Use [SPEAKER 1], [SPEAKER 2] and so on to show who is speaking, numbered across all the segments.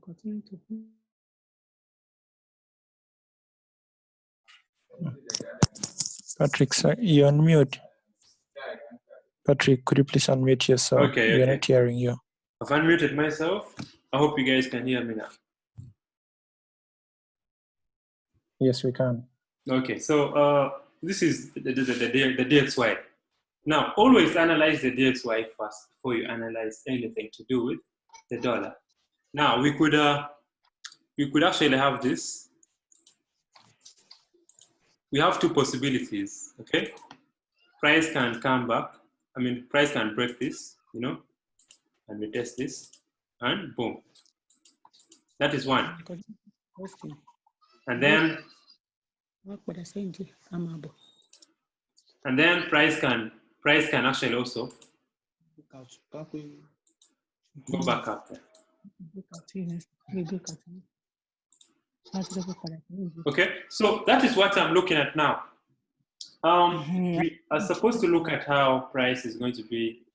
[SPEAKER 1] Continue to.
[SPEAKER 2] Patrick, sir, you're on mute. Patrick, could you please unmute yourself?
[SPEAKER 3] Okay,
[SPEAKER 2] We're
[SPEAKER 3] okay.
[SPEAKER 2] not hearing you.
[SPEAKER 3] I've unmuted myself. I hope you guys can hear me now.
[SPEAKER 2] Yes, we can.
[SPEAKER 3] Okay, so this is the DXY. Now, always analyze the DXY first before you analyze anything to do with the dollar. Now, we could actually have this. We have two possibilities, okay? Price can come back. I mean, price can break this, you know, and we test this, and boom. That is one. And then price can actually also go back up there. Okay, so that is what I'm looking at now. We are supposed to look at how price is going to be.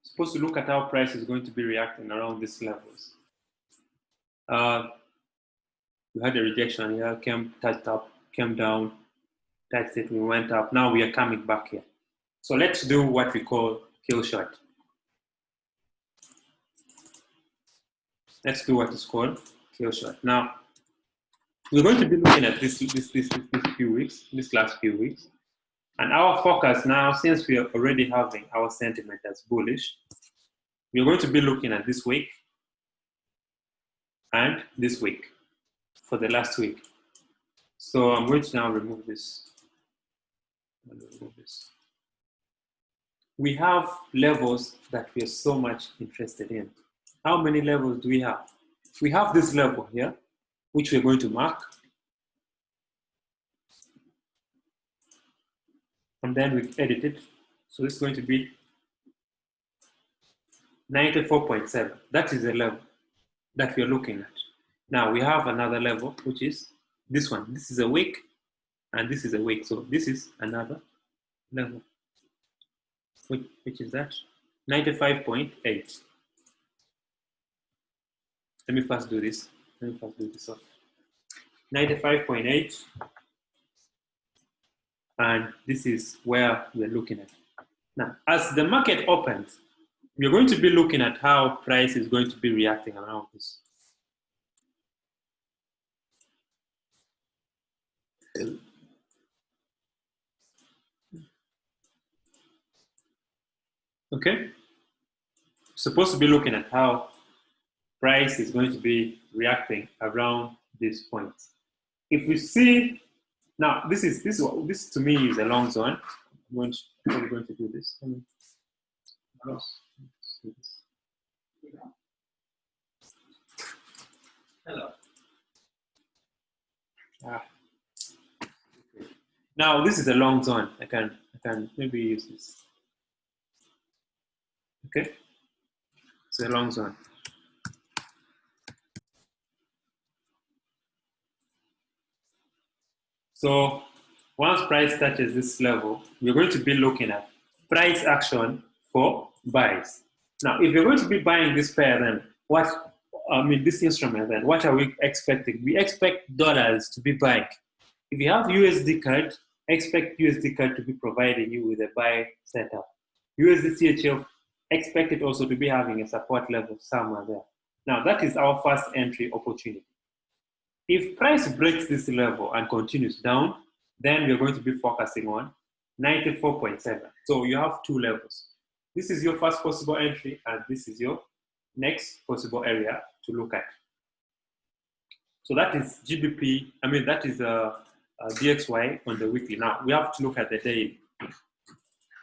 [SPEAKER 3] Supposed to look at how price is going to be reacting around these levels. We had a rejection here, came, touched up, came down, touched it, we went up. Now we are coming back here. So let's do what we call kill short. Let's do what is called kill short. Now, we're going to be looking at this few weeks, this last few weeks. And our focus now, since we are already having our sentiment as bullish, we're going to be looking at this week and this week for the last week. So I'm going to now remove this. We have levels that we are so much interested in. How many levels do we have? We have this level here, which we're going to mark. And then we edit it. So this is going to be 94.7. That is the level that we are looking at. Now we have another level, which is this one. This is a wick, and this is a wick. So this is another level, which is that 95.8. Let me first do this. Off. 95.8, and this is where we're looking at. Now, as the market opens, we're going to be looking at how price is going to be reacting around this. Okay? Supposed to be looking at how price is going to be reacting around this point. If we see, now this to me is a long zone. I'm probably going to do this. Hello. Now this is a long zone. I can maybe use this. Okay, it's a long zone. So once price touches this level, we're going to be looking at price action for buys. Now, if you're going to be buying this pair, then this instrument, then what are we expecting? We expect dollars to be buying. If you have USD card, expect USD card to be providing you with a buy setup. USD CHF, expect it also to be having a support level somewhere there. Now, that is our first entry opportunity. If price breaks this level and continues down, then we're going to be focusing on 94.7. So you have two levels. This is your first possible entry, and this is your next possible area to look at. So that is GBP, that is DXY on the weekly. Now, we have to look at the daily.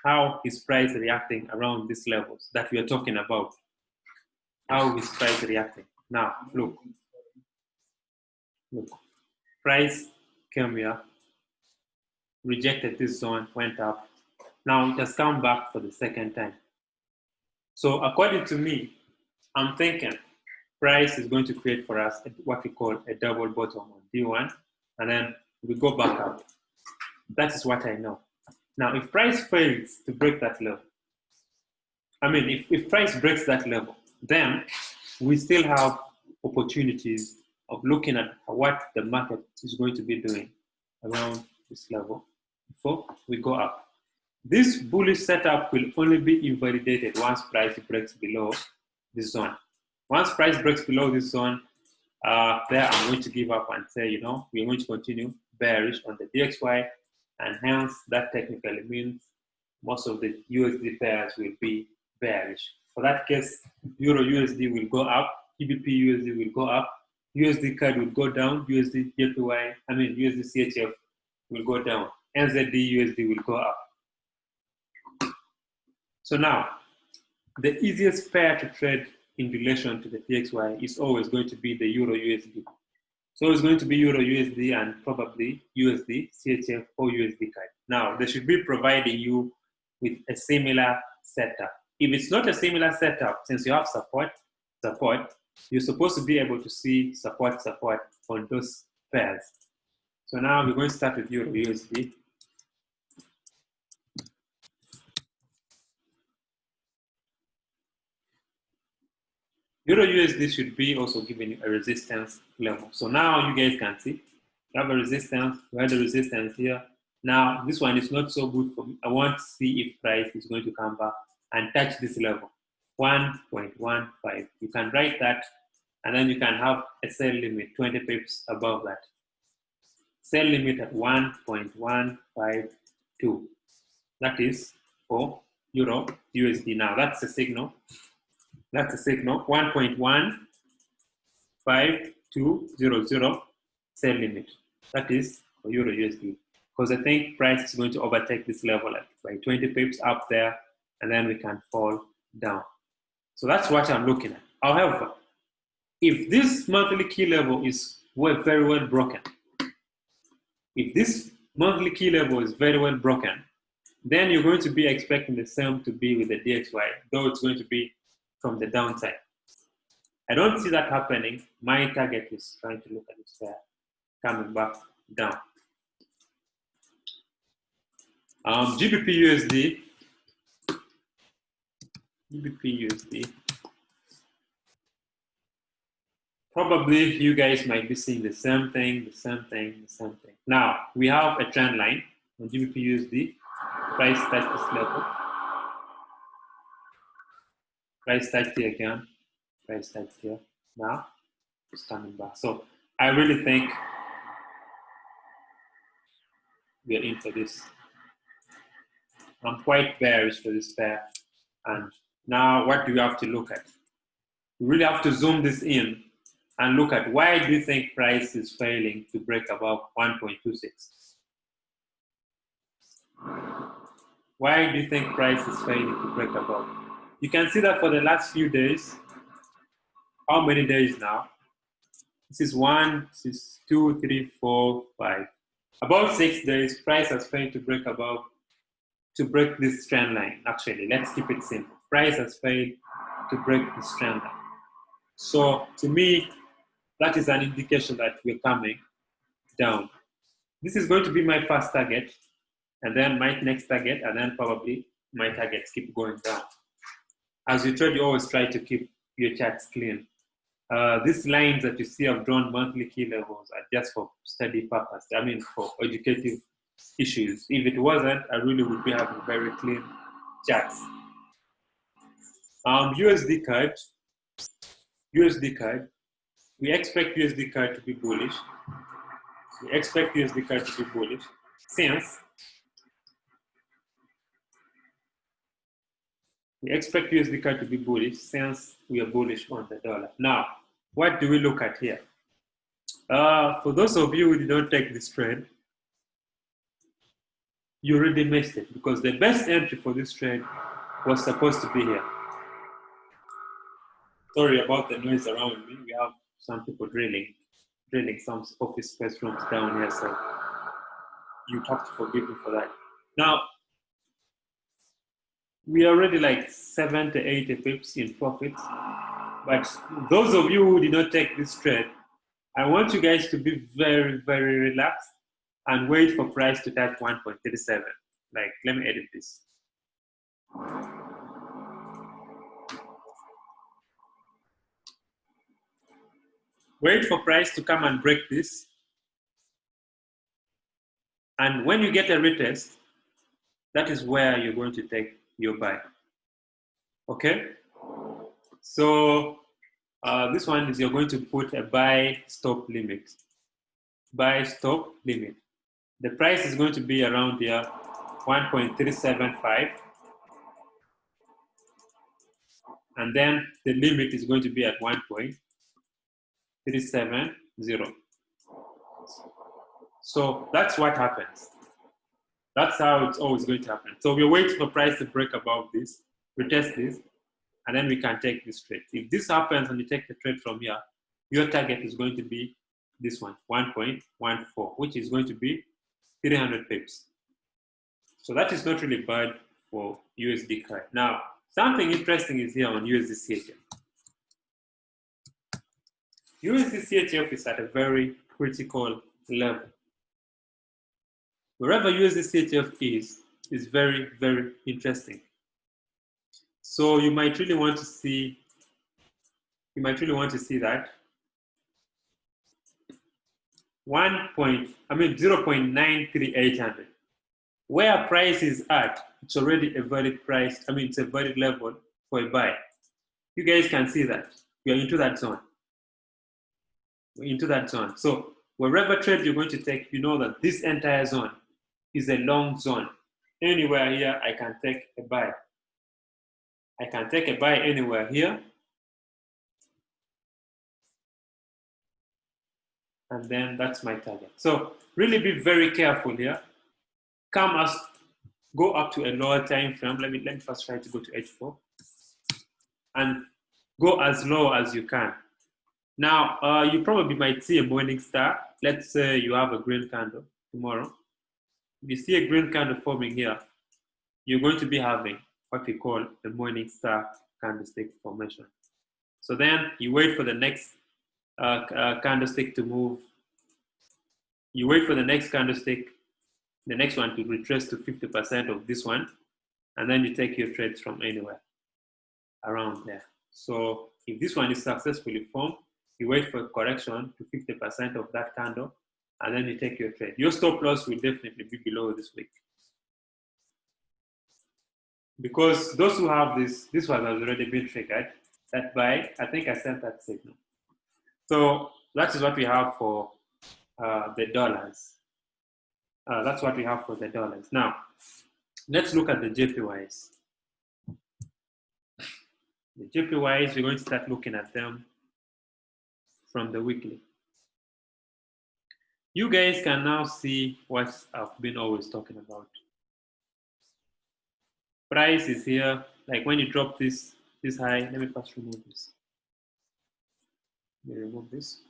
[SPEAKER 3] How is price reacting around these levels that we are talking about? How is price reacting? Now, look. Price came here, rejected this zone, went up. Now it has come back for the second time. So according to me, I'm thinking price is going to create for us what we call a double bottom on D1, and then we go back up. That is what I know. Now, if price fails to break that level, I mean, if price breaks that level, then we still have opportunities of looking at what the market is going to be doing around this level before we go up. This bullish setup will only be invalidated once price breaks below this zone. Once price breaks below this zone, there I'm going to give up and say, you know, we're going to continue bearish on the DXY, and hence that technically means most of the USD pairs will be bearish. For that case, Euro USD will go up, GBP USD will go up, USD CAD will go down, USD JPY, I mean USD CHF will go down, NZD USD will go up. So now, the easiest pair to trade in relation to the DXY is always going to be the Euro USD. So it's going to be Euro USD and probably USD, CHF, or USD CAD. Now, they should be providing you with a similar setup. If it's not a similar setup, since you have support, you're supposed to be able to see support on those pairs. So now we're going to start with Euro USD. Euro USD should be also giving you a resistance level. So now you guys can see, you have a resistance, we have a resistance here. Now this one is not so good for me. I want to see if price is going to come back and touch this level, 1.15. You can write that, and then you can have a sell limit 20 pips above that. Sell limit at 1.152. That is for Euro USD. Now that's a signal. That's a signal, 1.15200 sell limit. That is for Euro USD. Because I think price is going to overtake this level by 20 pips up there, and then we can fall down. So that's what I'm looking at. However, if this monthly key level is very well broken, if this monthly key level is very well broken, then you're going to be expecting the same to be with the DXY, though it's going to be from the downside. I don't see that happening. My target is trying to look at this pair coming back down. GBP USD. Probably you guys might be seeing the same thing. Now we have a trend line on GBP USD. Price touch this level. Price touch here again. Price touch here. Now it's coming back. So I really think we are in for this. I'm quite bearish for this pair. And now what do we have to look at? We really have to zoom this in and look at why do you think price is failing to break above 1.26? Why do you think price is failing to break above? You can see that for the last few days. How many days now? This is 1, this is 2, 3, 4, 5. About 6 days, price has failed to break above, to break this trend line. Actually, let's keep it simple. Price has failed to break this trend line. So to me, that is an indication that we're coming down. This is going to be my first target, and then my next target, and then probably my targets keep going down. As you trade, you always try to keep your charts clean. These lines that you see have drawn monthly key levels are just for study purpose. I mean, for educative issues. If it wasn't, I really would be having very clean charts. USD CAD. We expect USD CAD to be bullish. Since we are bullish on the dollar. Now, what do we look at here? For those of you who did not take this trade, you already missed it, because the best entry for this trade was supposed to be here. Sorry about the noise around me. We have some people drilling some office space rooms down here, so you have to forgive me for that. Now, we are already like 70, 80 pips in profits. But those of you who did not take this trade, I want you guys to be very, very relaxed and wait for price to touch 1.37. Like, let me edit this. Wait for price to come and break this. And when you get a retest, that is where you're going to take your buy. Okay? So this one is you're going to put a buy stop limit. Buy stop limit. The price is going to be around here 1.375. And then the limit is going to be at 1.370. So that's what happens. That's how it's always going to happen. So we're waiting for price to break above this, we test this, and then we can take this trade. If this happens and you take the trade from here, your target is going to be this one, 1.14, which is going to be 300 pips. So that is not really bad for USD CAD. Now, something interesting is here on USD CHF. USD CHF is at a very critical level. Wherever USD CHF is very, very interesting. So you might really want to see, that 0.93800. Where price is at, it's already a valid price. It's a valid level for a buy. You guys can see that. We are into that zone. We're into that zone. So wherever trade you're going to take, you know that this entire zone is a long zone. Anywhere here, I can take a buy. I can take a buy anywhere here. And then that's my target. So really be very careful here. Go up to a lower time frame. Let me first try to go to H4 and go as low as you can. Now, you probably might see a morning star. Let's say you have a green candle tomorrow. If you see a green candle forming here, you're going to be having what we call a morning star candlestick formation. So then you wait for the next candlestick to move. You wait for the next candlestick, the next one to retrace to 50% of this one, and then you take your trades from anywhere around there. So if this one is successfully formed, you wait for a correction to 50% of that candle, and then you take your trade. Your stop loss will definitely be below this week. Because those who have this one has already been triggered. That buy, I think I sent that signal. So that is what we have for the dollars. That's what we have for the dollars. Now, let's look at the JPYs. The JPYs, we're going to start looking at them from the weekly. You guys can now see what I've been always talking about. Price is here. Like when you drop this high, let me first remove this. Let me remove this.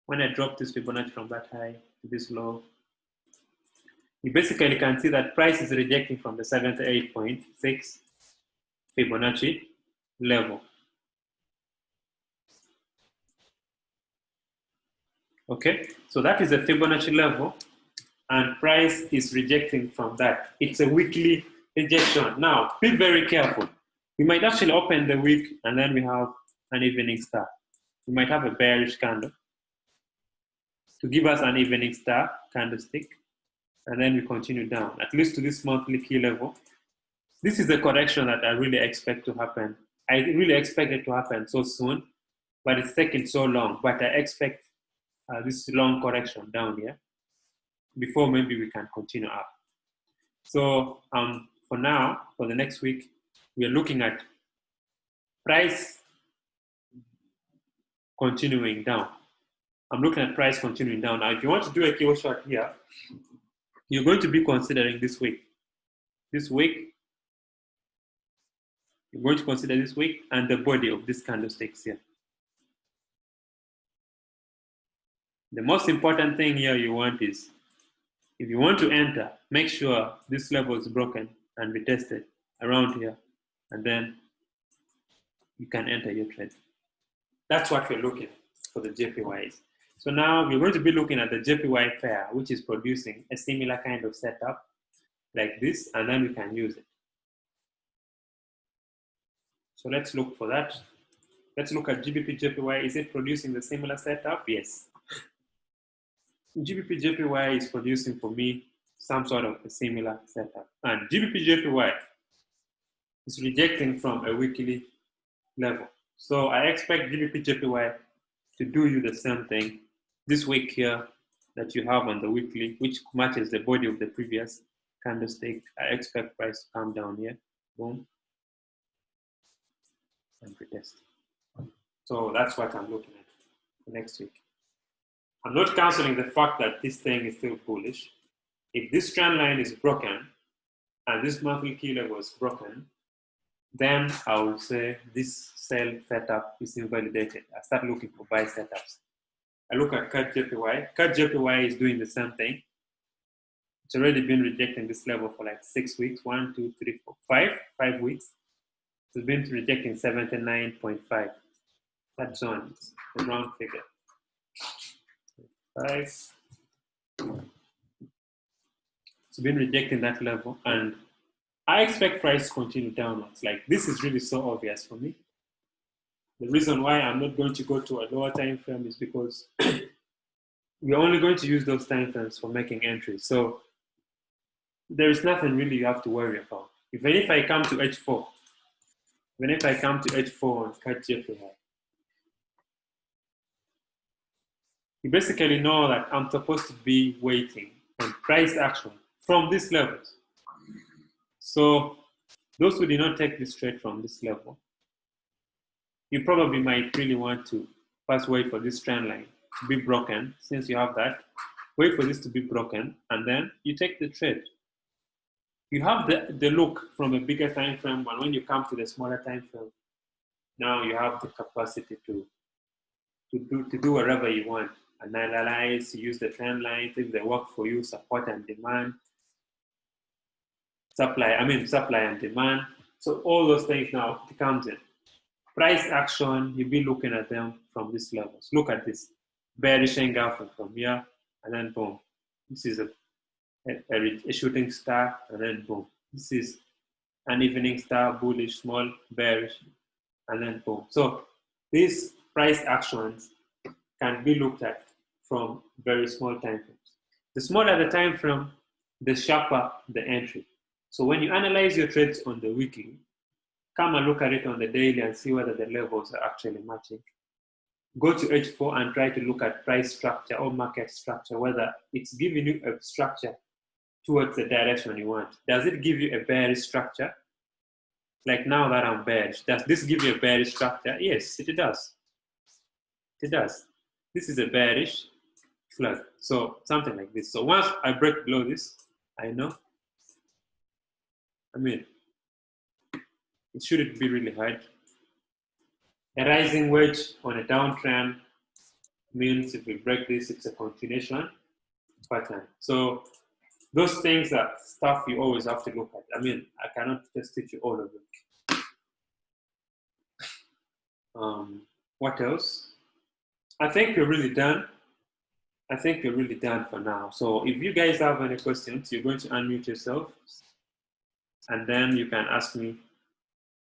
[SPEAKER 3] When I drop this Fibonacci from that high to this low, you basically can see that price is rejecting from the 78.6 Fibonacci level. Okay, so that is a Fibonacci level, and price is rejecting from that. It's a weekly rejection. Now, be very careful. We might actually open the week and then we have an evening star. We might have a bearish candle to give us an evening star candlestick, and then we continue down, at least to this monthly key level. This is the correction that I really expect to happen. I really expect it to happen so soon, but it's taking so long. But I expect this long correction down here before maybe we can continue up. So for now, for the next week, we are looking at price continuing down. I'm looking at price continuing down. Now, if you want to do a keyword short here, you're going to be considering this week. This week, you're going to consider this week and the body of this candlesticks here. The most important thing here you want is, if you want to enter, make sure this level is broken and be tested around here, and then you can enter your trade. That's what we're looking at for the JPYs. So now we're going to be looking at the JPY pair, which is producing a similar kind of setup like this, and then we can use it. So let's look for that. Let's look at GBP JPY. Is it producing the similar setup? Yes. GBP JPY is producing for me some sort of a similar setup. And GBP JPY is rejecting from a weekly level. So I expect GBP JPY to do you the same thing this week here that you have on the weekly, which matches the body of the previous candlestick. I expect price to come down here. Boom. And retest. So that's what I'm looking at for next week. I'm not canceling the fact that this thing is still bullish. If this trend line is broken and this monthly key level is broken, then I will say this sell setup is invalidated. I start looking for buy setups. I look at CAD JPY. CAD JPY is doing the same thing. It's already been rejecting this level for like 6 weeks. 1, 2, 3, 4, 5 weeks. It's been rejecting 79.5. That zone is the round figure. 5. It's been rejecting that level, and I expect price to continue downwards. Like, this is really so obvious for me. The reason why I'm not going to go to a lower time frame is because we're only going to use those time frames for making entries. So there is nothing really you have to worry about. Even if I come to H4, on CAD JPY, you basically know that I'm supposed to be waiting on price action from these levels. So those who did not take this trade from this level, you probably might really want to first wait for this trend line to be broken. Since you have that, wait for this to be broken, and then you take the trade. You have the look from a bigger time frame, but when you come to the smaller time frame, now you have the capacity to do whatever you want. Analyze, use the trend lines if they work for you, support and demand, supply and demand. So all those things now it comes in. Price action, you'll be looking at them from these levels. Look at this bearish engulfing from here, and then boom. This is a shooting star, and then boom. This is an evening star, bullish, small, bearish, and then boom. So these price actions can be looked at from very small time frames. The smaller the time frame, the sharper the entry. So when you analyze your trades on the weekly, come and look at it on the daily and see whether the levels are actually matching. Go to H4 and try to look at price structure or market structure, whether it's giving you a structure towards the direction you want. Does it give you a bearish structure? Like now that I'm bearish, does this give you a bearish structure? Yes, it does. It does. This is a bearish flag. So something like this. So once I break below this, I know. It shouldn't be really hard. A rising wedge on a downtrend means if we break this, it's a continuation pattern. So those things are stuff you always have to look at. I cannot just teach you all of it. What else? I think we're really done. For now. So if you guys have any questions, you're going to unmute yourself, and then you can ask me